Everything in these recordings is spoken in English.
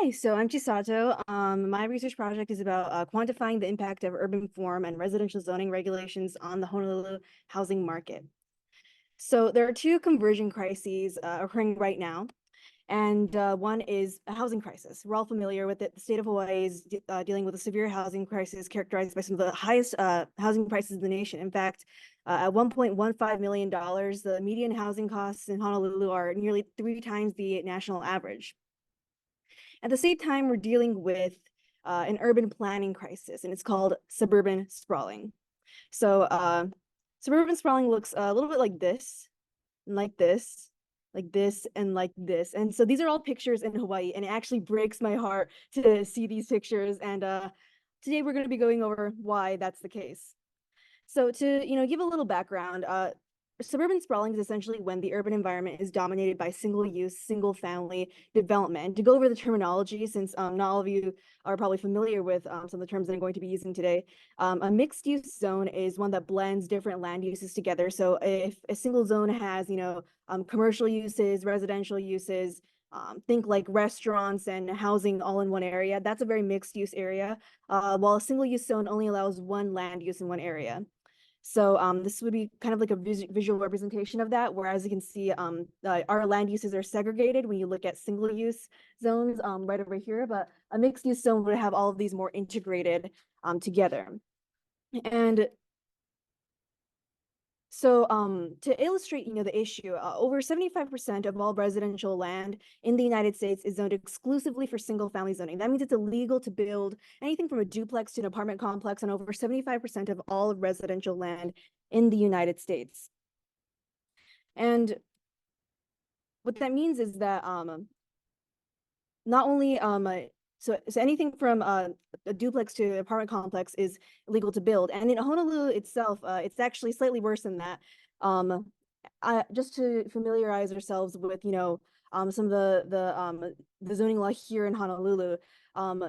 Hi, so I'm Chisato. My research project is about quantifying the impact of urban form and residential zoning regulations on the Honolulu housing market. So there are two conversion crises occurring right now, and one is a housing crisis. We're all familiar with it. The state of Hawaii is dealing with a severe housing crisis characterized by some of the highest housing prices in the nation. In fact, at $1.15 million, the median housing costs in Honolulu are nearly 3 times the national average. At the same time, we're dealing with an urban planning crisis, and it's called suburban sprawling. So suburban sprawling looks a little bit like this, and like this, like this, and like this. And so these are all pictures in Hawaii, and it actually breaks my heart to see these pictures. And today we're going to be going over why that's the case. So to give a little background, suburban sprawling is essentially when the urban environment is dominated by single-use, single-family development. To go over the terminology, since not all of you are probably familiar with some of the terms that I'm going to be using today, a mixed-use zone is one that blends different land uses together. So if a single zone has, commercial uses, residential uses, think like restaurants and housing all in one area, that's a very mixed-use area, while a single-use zone only allows one land use in one area. So this would be kind of like a visual representation of that, whereas you can see our land uses are segregated when you look at single use zones right over here, but a mixed use zone would have all of these more integrated together. And so to illustrate, the issue, over 75% of all residential land in the United States is zoned exclusively for single family zoning. That means it's illegal to build anything from a duplex to an apartment complex on over 75% of all residential land in the United States. And what that means is that not only so anything from a duplex to an apartment complex is illegal to build. And in Honolulu itself, it's actually slightly worse than that. Just to familiarize ourselves with, some of the zoning law here in Honolulu. On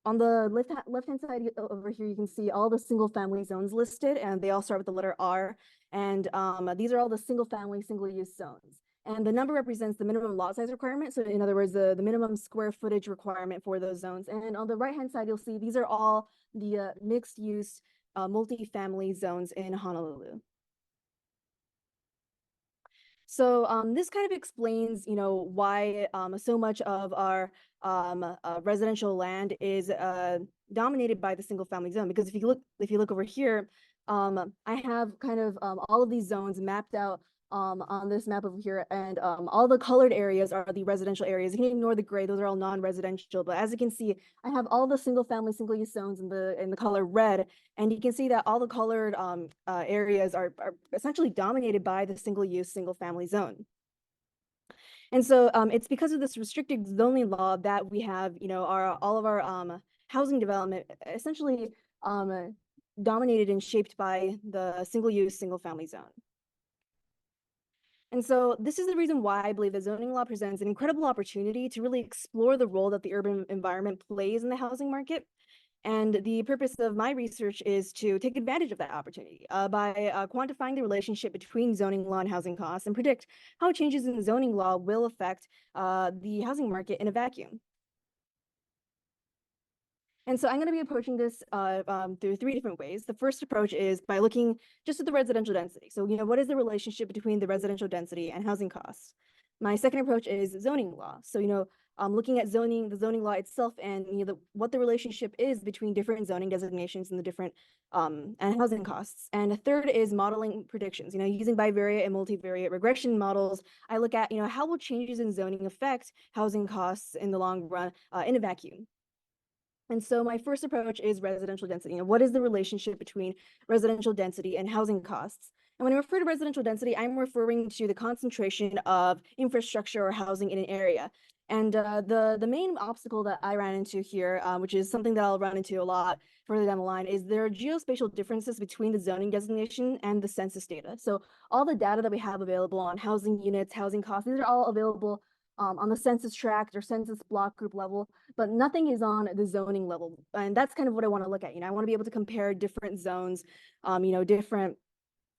the left-hand side over here, you can see all the single-family zones listed, and they all start with the letter R. And these are all the single-family, single-use zones. And the number represents the minimum lot size requirement. So in other words, the minimum square footage requirement for those zones. And on the right-hand side, you'll see these are all the mixed-use multi-family zones in Honolulu. So this kind of explains, why so much of our residential land is dominated by the single family zone. Because if you look over here, I have kind of all of these zones mapped out on this map over here, and all the colored areas are the residential areas. You can ignore the gray; those are all non-residential. But as you can see, I have all the single-family, single-use zones in the color red, and you can see that all the colored areas are essentially dominated by the single-use, single-family zone. And so it's because of this restricted zoning law that we have, all of our housing development essentially dominated and shaped by the single-use, single-family zone. And so this is the reason why I believe that zoning law presents an incredible opportunity to really explore the role that the urban environment plays in the housing market. And the purpose of my research is to take advantage of that opportunity by quantifying the relationship between zoning law and housing costs and predict how changes in zoning law will affect the housing market in a vacuum. And so I'm going to be approaching this through 3 different ways. The first approach is by looking just at the residential density. So, what is the relationship between the residential density and housing costs? My second approach is zoning law. So, looking at the zoning law itself, and what the relationship is between different zoning designations and the different and housing costs. And a third is modeling predictions. Using bivariate and multivariate regression models, I look at how will changes in zoning affect housing costs in the long run in a vacuum. And so my first approach is residential density. What is the relationship between residential density and housing costs? And when I refer to residential density, I'm referring to the concentration of infrastructure or housing in an area. And the main obstacle that I ran into here, which is something that I'll run into a lot further down the line, is there are geospatial differences between the zoning designation and the census data. So all the data that we have available on housing units, housing costs, these are all available on the census tract or census block group level, but nothing is on the zoning level. And that's kind of what I want to look at. I want to be able to compare different zones, different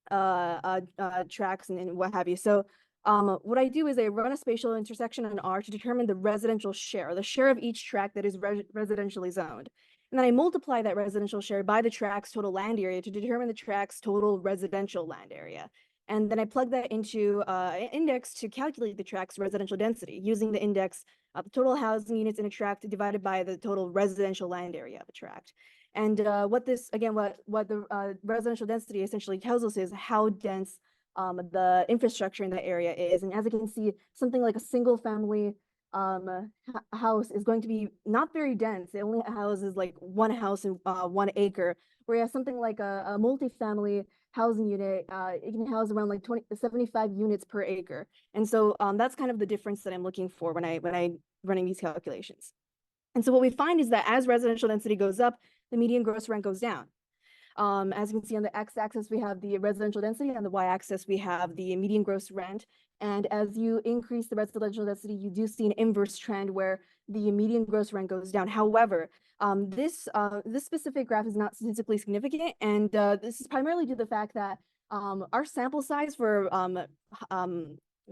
tracks and what have you. So what I do is I run a spatial intersection on R to determine the residential share, the share of each tract that is residentially zoned. And then I multiply that residential share by the tract's total land area to determine the tract's total residential land area. And then I plug that into an index to calculate the tract's residential density using the index of the total housing units in a tract divided by the total residential land area of a tract. And what the residential density essentially tells us is how dense the infrastructure in that area is. And as you can see, something like a single family house is going to be not very dense. It only houses like one house in 1 acre, whereas something like a multifamily housing unit, it can house around like 75 units per acre. And so that's kind of the difference that I'm looking for when I running these calculations. And so what we find is that as residential density goes up, the median gross rent goes down. As you can see on the x-axis, we have the residential density, and on the y-axis, we have the median gross rent. And as you increase the residential density, you do see an inverse trend where the median gross rent goes down. However, this specific graph is not statistically significant, and this is primarily due to the fact that our sample size for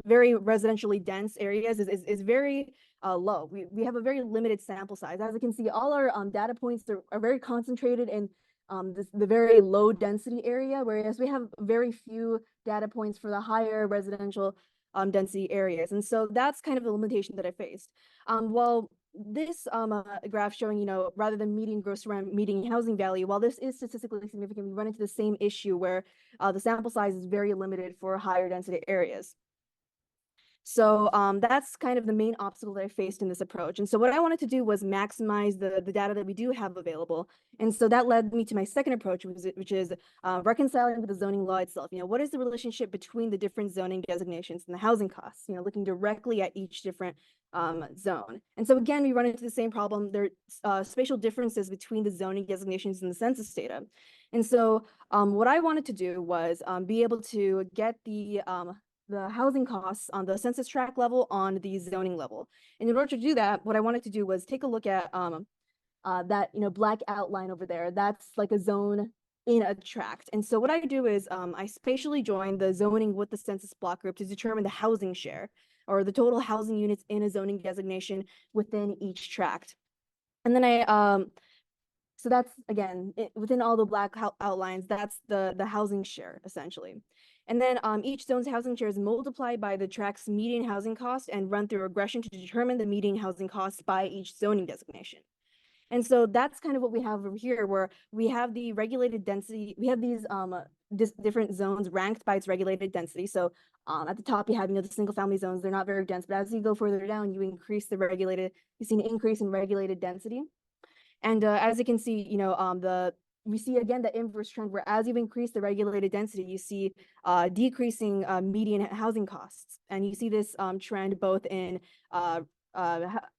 very residentially dense areas is very low. We have a very limited sample size. As you can see, all our data points are very concentrated in the very low density area, whereas we have very few data points for the higher residential density areas. And so that's kind of the limitation that I faced. Well, this graph showing, rather than median gross rent, median housing value, while this is statistically significant, we run into the same issue where the sample size is very limited for higher density areas. So that's kind of the main obstacle that I faced in this approach. And so what I wanted to do was maximize the data that we do have available. And so that led me to my second approach, which is reconciling with the zoning law itself. What is the relationship between the different zoning designations and the housing costs, looking directly at each different zone. And so again, we run into the same problem. There are spatial differences between the zoning designations and the census data. And so what I wanted to do was be able to get the housing costs on the census tract level on the zoning level. And in order to do that, what I wanted to do was take a look at that black outline over there. That's like a zone in a tract. And so what I do is I spatially join the zoning with the census block group to determine the housing share or the total housing units in a zoning designation within each tract. And then so that's, again, within all the black outlines, that's the housing share, essentially. And then each zone's housing share is multiplied by the tract's median housing cost and run through regression to determine the median housing costs by each zoning designation. And so that's kind of what we have over here, where we have the regulated density. We have these different zones ranked by its regulated density. So at the top, you have the single family zones. They're not very dense, but as you go further down, you increase the regulated. You see an increase in regulated density. And as you can see, we see again the inverse trend where as you increase the regulated density, you see decreasing median housing costs. And you see this trend both in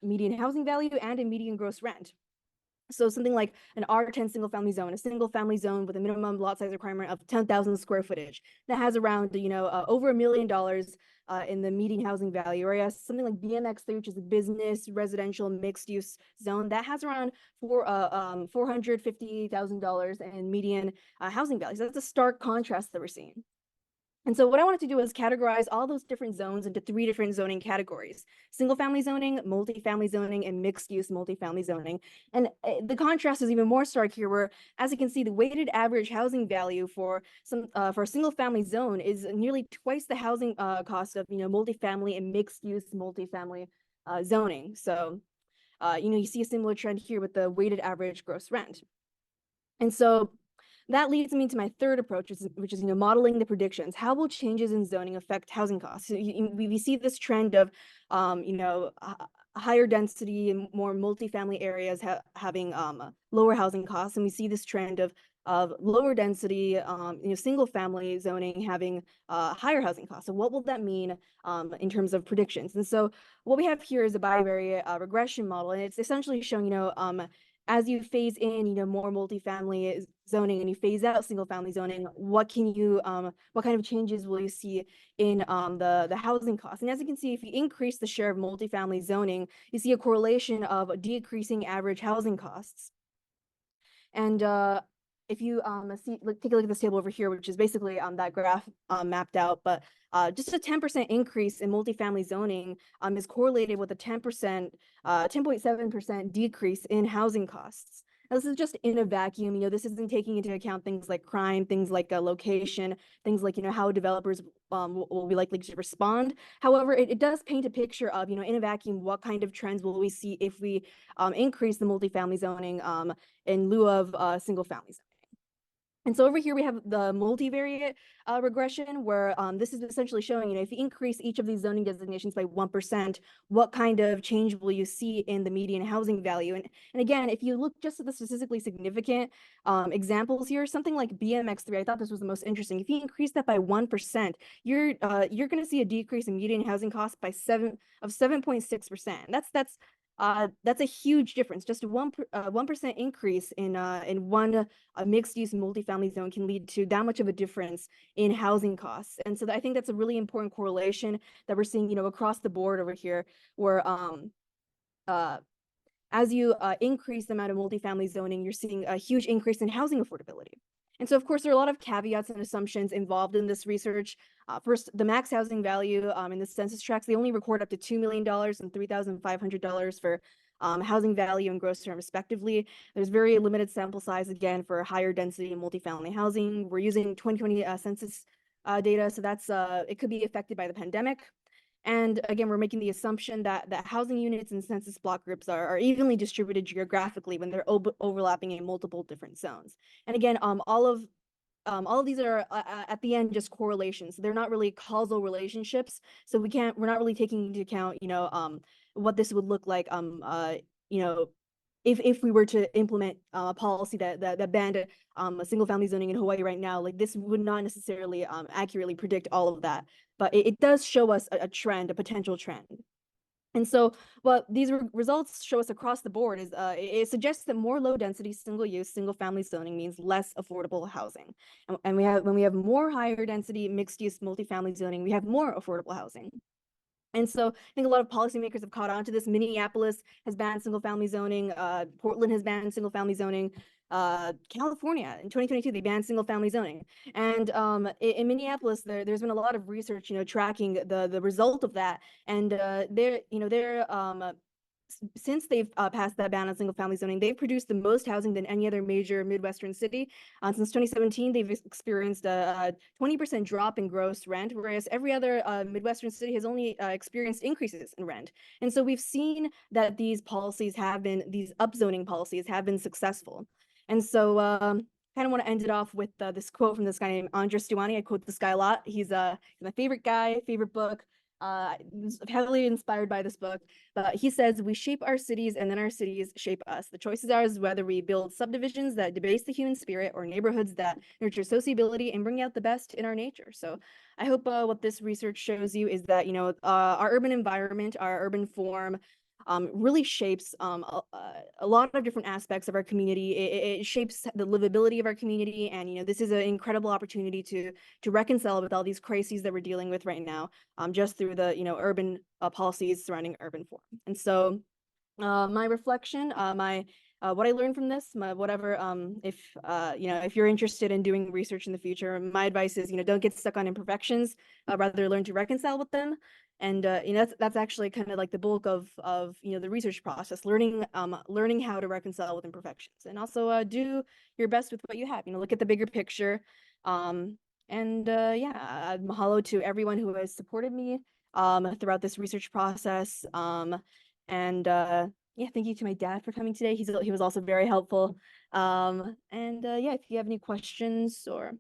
median housing value and in median gross rent. So something like an R10 single family zone, a single family zone with a minimum lot size requirement of 10,000 square footage that has around, over $1 million in the median housing value, whereas something like BMX3, which is a business, residential, mixed use zone that has around $450,000 in median housing value. So that's a stark contrast that we're seeing. And so what I wanted to do is categorize all those different zones into 3 different zoning categories: single family zoning, multifamily zoning, and mixed use multifamily zoning. And the contrast is even more stark here, where, as you can see, the weighted average housing value for a single family zone is nearly twice the housing cost of multifamily and mixed use multifamily zoning. So you see a similar trend here with the weighted average gross rent. And so that leads me to my third approach, which is modeling the predictions. How will changes in zoning affect housing costs? So we see this trend of higher density and more multifamily areas having lower housing costs, and we see this trend of lower density single family zoning having higher housing costs. So what will that mean in terms of predictions? And so what we have here is a bivariate regression model, and it's essentially showing as you phase in, more multifamily zoning and you phase out single family zoning, what kind of changes will you see in the housing costs? And as you can see, if you increase the share of multifamily zoning, you see a correlation of decreasing average housing costs. And if you see, take a look at this table over here, which is basically that graph mapped out, but just a 10% increase in multifamily zoning is correlated with a 10.7% decrease in housing costs. Now, this is just in a vacuum. This isn't taking into account things like crime, things like location, things like how developers will be likely to respond. However, it does paint a picture of in a vacuum what kind of trends will we see if we increase the multifamily zoning in lieu of single family zoning. And so over here we have the multivariate regression, where this is essentially showing, if you increase each of these zoning designations by 1%, what kind of change will you see in the median housing value? And again, if you look just at the statistically significant examples here, something like BMX3, I thought this was the most interesting. If you increase that by 1%, you're going to see a decrease in median housing costs by 7.6%. That's a huge difference. Just a 1% increase in one mixed-use multifamily zone can lead to that much of a difference in housing costs. And so I think that's a really important correlation that we're seeing, across the board over here, where as you increase the amount of multifamily zoning, you're seeing a huge increase in housing affordability. And so, of course, there are a lot of caveats and assumptions involved in this research. First, the max housing value in the census tracts, they only record up to $2 million and $3,500 for housing value and gross term, respectively. There's very limited sample size, again, for higher density and multifamily housing. We're using 2020 census data, so that's it could be affected by the pandemic. And again, we're making the assumption that housing units and census block groups are evenly distributed geographically when they're overlapping in multiple different zones. And again, all of these are at the end just correlations. They're not really causal relationships, so we're not really taking into account what this would look like if we were to implement a policy that banned a single family zoning in Hawaii right now. Like, this would not necessarily accurately predict all of that, but it does show us a trend, a potential trend. And so what these results show us across the board is it suggests that more low density single use single family zoning means less affordable housing. And when we have more higher density mixed use multifamily zoning, we have more affordable housing. And so I think a lot of policymakers have caught on to this. Minneapolis has banned single family zoning. Portland has banned single family zoning. California in 2022, they banned single family zoning. And in Minneapolis, there's been a lot of research, tracking the result of that. And since they've passed that ban on single family zoning, they've produced the most housing than any other major Midwestern city. Since 2017, they've experienced a 20% drop in gross rent, whereas every other Midwestern city has only experienced increases in rent. And so we've seen that these upzoning policies have been successful. And so kind of want to end it off with this quote from this guy named Andres Duani. I quote this guy a lot. He's my favorite guy, favorite book. Heavily inspired by this book, but he says, "We shape our cities and then our cities shape us. The choices are whether we build subdivisions that debase the human spirit or neighborhoods that nurture sociability and bring out the best in our nature." So I hope what this research shows you is that, our urban environment, our urban form, really shapes a lot of different aspects of our community. It shapes the livability of our community, and this is an incredible opportunity to reconcile with all these crises that we're dealing with right now, just through the urban policies surrounding urban form. And so my reflection, what I learned from this, if you're interested in doing research in the future, my advice is, don't get stuck on imperfections, rather learn to reconcile with them. And that's actually kind of like the bulk of the research process, learning how to reconcile with imperfections, and also do your best with what you have. Look at the bigger picture. Mahalo to everyone who has supported me throughout this research process. Thank you to my dad for coming today. He was also very helpful. If you have any questions or